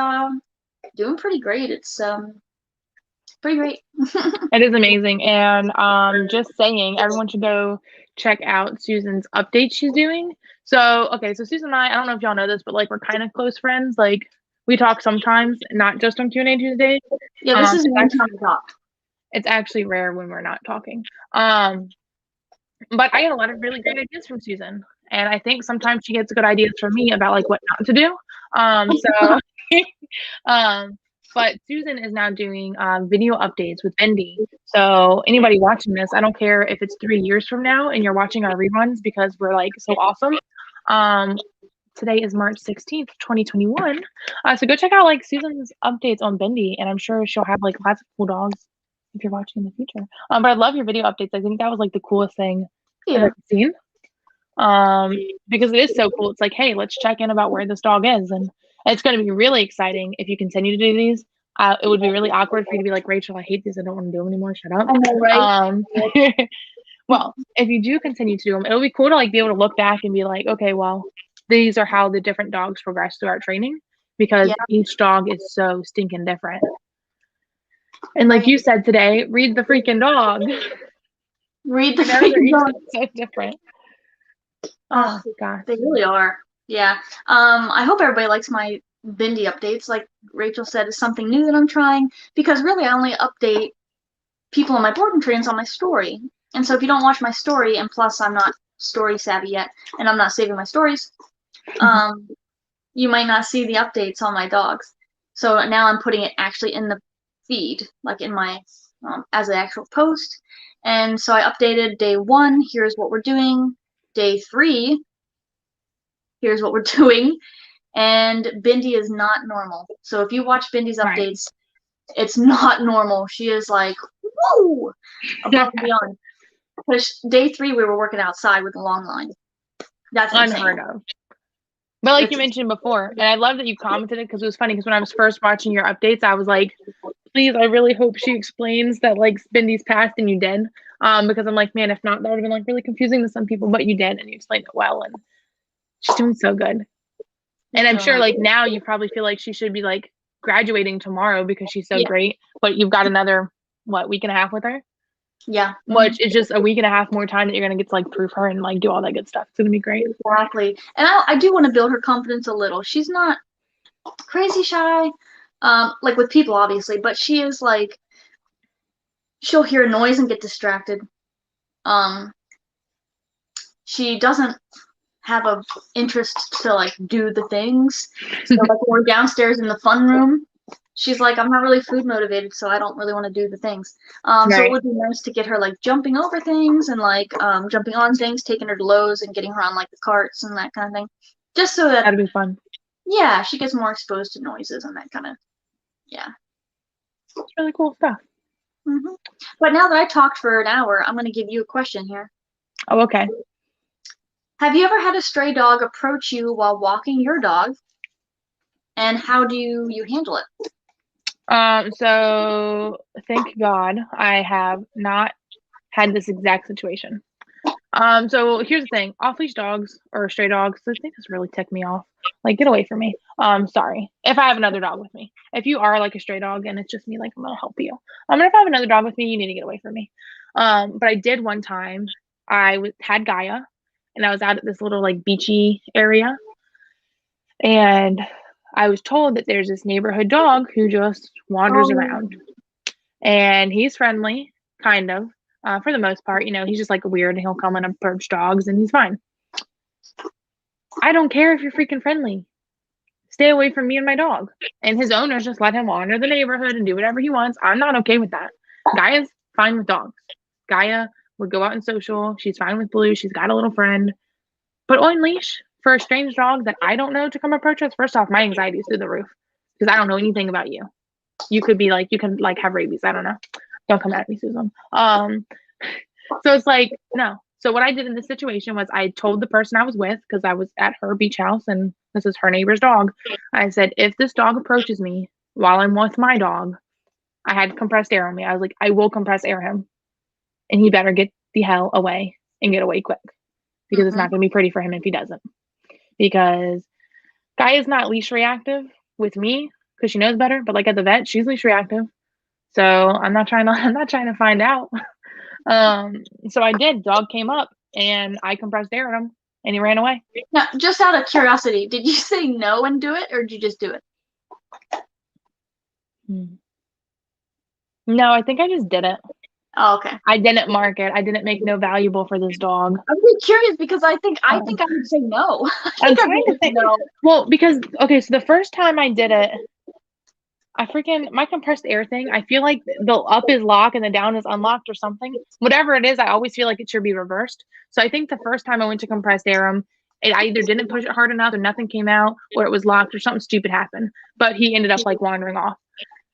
doing pretty great. It's pretty great. It is amazing, and just saying, everyone should go check out Susan's updates she's doing. So okay, so Susan and I don't know if y'all know this, but like we're kind of close friends. Like we talk sometimes, not just on Q&A Tuesdays. Yeah, this is one time we talk. It's actually rare when we're not talking. But I get a lot of really great ideas from Susan, and I think sometimes she gets good ideas from me about like what not to do. But Susan is now doing video updates with Bendy. So anybody watching this, I don't care if it's 3 years from now and you're watching our reruns because we're like so awesome. Today is March 16th, 2021. So go check out like Susan's updates on Bendy, and I'm sure she'll have like lots of cool dogs if you're watching in the future. But I love your video updates. I think that was like the coolest thing I've seen. Because it is so cool. It's like, hey, let's check in about where this dog is, and it's going to be really exciting if you continue to do these. It would be really awkward for you to be like, Rachel, I hate these. I don't want to do them anymore. Shut up. I know, right? Well, if you do continue to do them, it'll be cool to like be able to look back and be like, okay, well, these are how the different dogs progress through our training because each dog is so stinking different. And like you said today, read the freaking dog. Read the freaking dog. So different. Oh gosh, they really are. Yeah. I hope everybody likes my Bendy updates. Like Rachel said, is something new that I'm trying because really I only update people on my board and trains on my story. And so if you don't watch my story, and plus I'm not story savvy yet, and I'm not saving my stories, you might not see the updates on my dogs. So now I'm putting it actually in the feed, like in my as an actual post. And so I updated day 1. Here's what we're doing. Day 3. Here's what we're doing. And Bendy is not normal. So if you watch Bendy's updates, it's not normal. She is like, whoa, above and beyond. Because day 3 we were working outside with a long line. That's unheard of. But like you mentioned before, and I love that you commented it because it was funny because when I was first watching your updates, I was like, please, I really hope she explains that like Bendy's passed and you did. Because I'm like, man, if not, that would have been like really confusing to some people, but you did and you explained it well and she's doing so good. And I'm sure like now you probably feel like she should be like graduating tomorrow because she's so great, but you've got another, week and a half with her? Yeah. Which is just a week and a half more time that you're going to get to like proof her and like do all that good stuff. It's going to be great. Exactly. And I do want to build her confidence a little. She's not crazy shy, like with people obviously, but she is like, she'll hear a noise and get distracted. She doesn't have a interest to like do the things. So like when we're downstairs in the fun room, she's like, I'm not really food motivated, so I don't really want to do the things. So it Right. would be nice to get her like jumping over things and like jumping on things, taking her to Lowe's and getting her on like the carts and that kind of thing. Just so that, That'd be fun. yeah, she gets more exposed to noises and that kind of, yeah. It's really cool stuff. hmm But now that I talked for an hour, I'm going to give you a question here. Oh, okay. Have you ever had a stray dog approach you while walking your dog? And how do you handle it? So thank God I have not had this exact situation. So here's the thing: off-leash dogs or stray dogs, they just really tick me off. Like, get away from me. Sorry. If I have another dog with me. If you are like a stray dog and it's just me, like, I'm gonna help you. But if I have another dog with me, you need to get away from me. But I did one time. Had Gaia, and I was out at this little like beachy area, and I was told that there's this neighborhood dog who just wanders Oh, around, and he's friendly, kind of, for the most part. He's just like weird, and he'll come and approach dogs, and he's fine. I don't care if you're freaking friendly. Stay away from me and my dog. And his owners just let him wander the neighborhood and do whatever he wants. I'm not okay with that. Gaia's fine with dogs. Gaia would go out and social. She's fine with Blue. She's got a little friend. But on leash for a strange dog that I don't know to come approach us, first off, my anxiety is through the roof because I don't know anything about you. You could have rabies. I don't know. Don't come at me, Susan. So it's like, no. So what I did in this situation was I told the person I was with, because I was at her beach house and this is her neighbor's dog. I said, if this dog approaches me while I'm with my dog, I had compressed air on me. I was like, I will compress air him, and he better get the hell away and get away quick, because it's hmm not going to be pretty for him if he doesn't. Because Guy is not leash reactive with me because she knows better, but like at the vet, she's leash reactive. So I'm not trying to find out. So I did. Dog came up and I compressed air at him and he ran away. Now, just out of curiosity, did you say no and do it, or did you just do it? Hmm. No, I think I just did it. Oh, okay. I didn't mark it. I didn't make no valuable for this dog. I'm really curious because I think I Um, would say no. I I'm think I'd trying be to like, think. no. Well, because okay, so the first time I did it, my compressed air thing, I feel like the up is locked and the down is unlocked or something. Whatever it is, I always feel like it should be reversed. So I think the first time I went to compressed air him, I either didn't push it hard enough or nothing came out, or it was locked or something stupid happened. But he ended up like wandering off.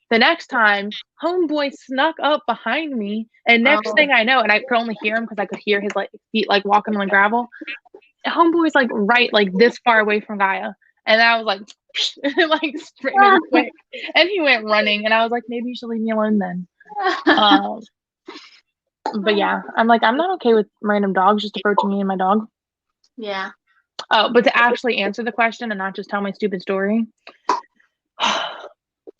The next time, homeboy snuck up behind me, and next Oh. thing I know, and I could only hear him because I could hear his like feet like walking on the gravel. Homeboy's like right like this far away from Gaia, and I was like, like straighten him quick, and he went running, and I was like, maybe you should leave me alone then. Um, but yeah, I'm like, I'm not okay with random dogs just approaching me and my dog. Yeah. Oh, but to actually answer the question and not just tell my stupid story,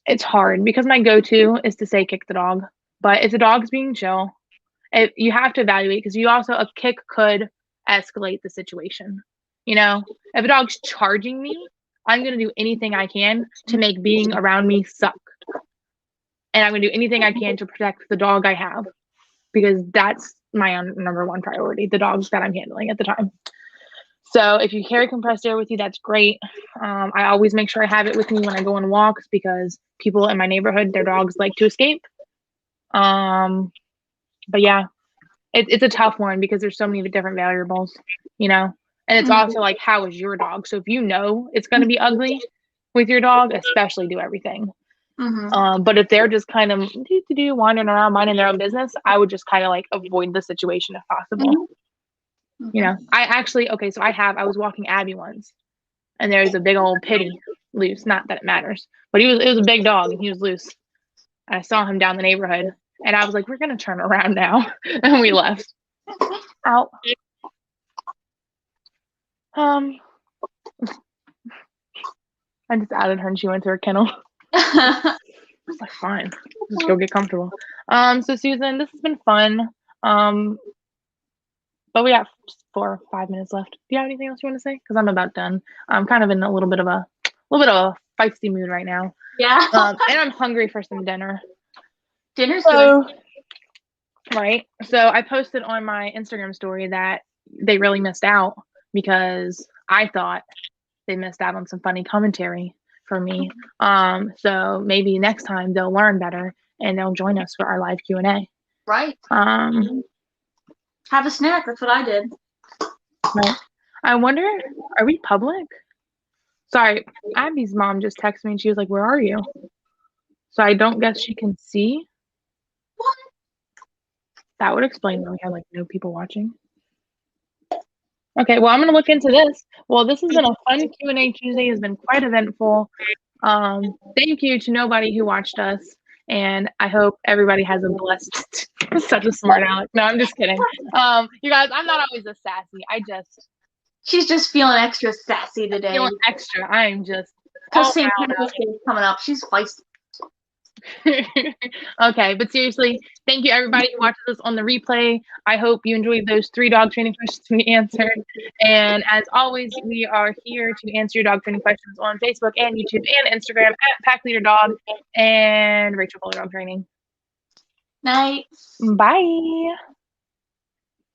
it's hard because my go-to is to say kick the dog. But if the dog's being chill, you have to evaluate, because a kick could escalate the situation. If a dog's charging me, I'm going to do anything I can to make being around me suck. And I'm going to do anything I can to protect the dog I have, because that's my number one priority, the dogs that I'm handling at the time. So if you carry compressed air with you, that's great. I always make sure I have it with me when I go on walks, because people in my neighborhood, their dogs like to escape. But yeah, it's a tough one because there's so many different variables, and it's also like, how is your dog? So if it's going to be ugly with your dog, especially do everything. But if they're just kind of wandering around minding their own business, I would just kind of like avoid the situation if possible. I actually, okay, so I was walking Abby once, and there's a big old pitty loose. Not that it matters, but it was a big dog and he was loose. And I saw him down the neighborhood, and I was like, we're gonna turn around now, and we left. Out. I just added her, and she went to her kennel. I was like, fine, just go get comfortable. So Susan, this has been fun. But we got 4 or 5 minutes left. Do you have anything else you want to say? Because I'm about done. I'm kind of in a little bit of a feisty mood right now. Yeah. And I'm hungry for some dinner. Dinner's good. Right. So I posted on my Instagram story that they really missed out, because I thought they missed out on some funny commentary for me. So maybe next time they'll learn better and they'll join us for our live Q&A. Right. Um, Have a snack. That's what I did. right. I wonder, are we public? Sorry, Abby's mom just texted me and she was like, "Where are you?" So I don't guess she can see. What? That would explain why we have like no people watching. Okay, well, I'm gonna look into this. Well, this has been a fun Q&A Tuesday. Has been quite eventful. Thank you to nobody who watched us, and I hope everybody has a blessed. Such a smart aleck. No, I'm just kidding. You guys, I'm not always this sassy. She's just feeling extra sassy today. Feeling extra. I'm just. Because St. Patrick's Day is coming up. She's feisty. Okay, but seriously, thank you everybody who watches us on the replay. I hope you enjoyed those 3 dog training questions we answered. And as always, we are here to answer your dog training questions on Facebook and YouTube and Instagram at Pack Leader Dog and Rachel Fuller Dog Training. Night. Bye.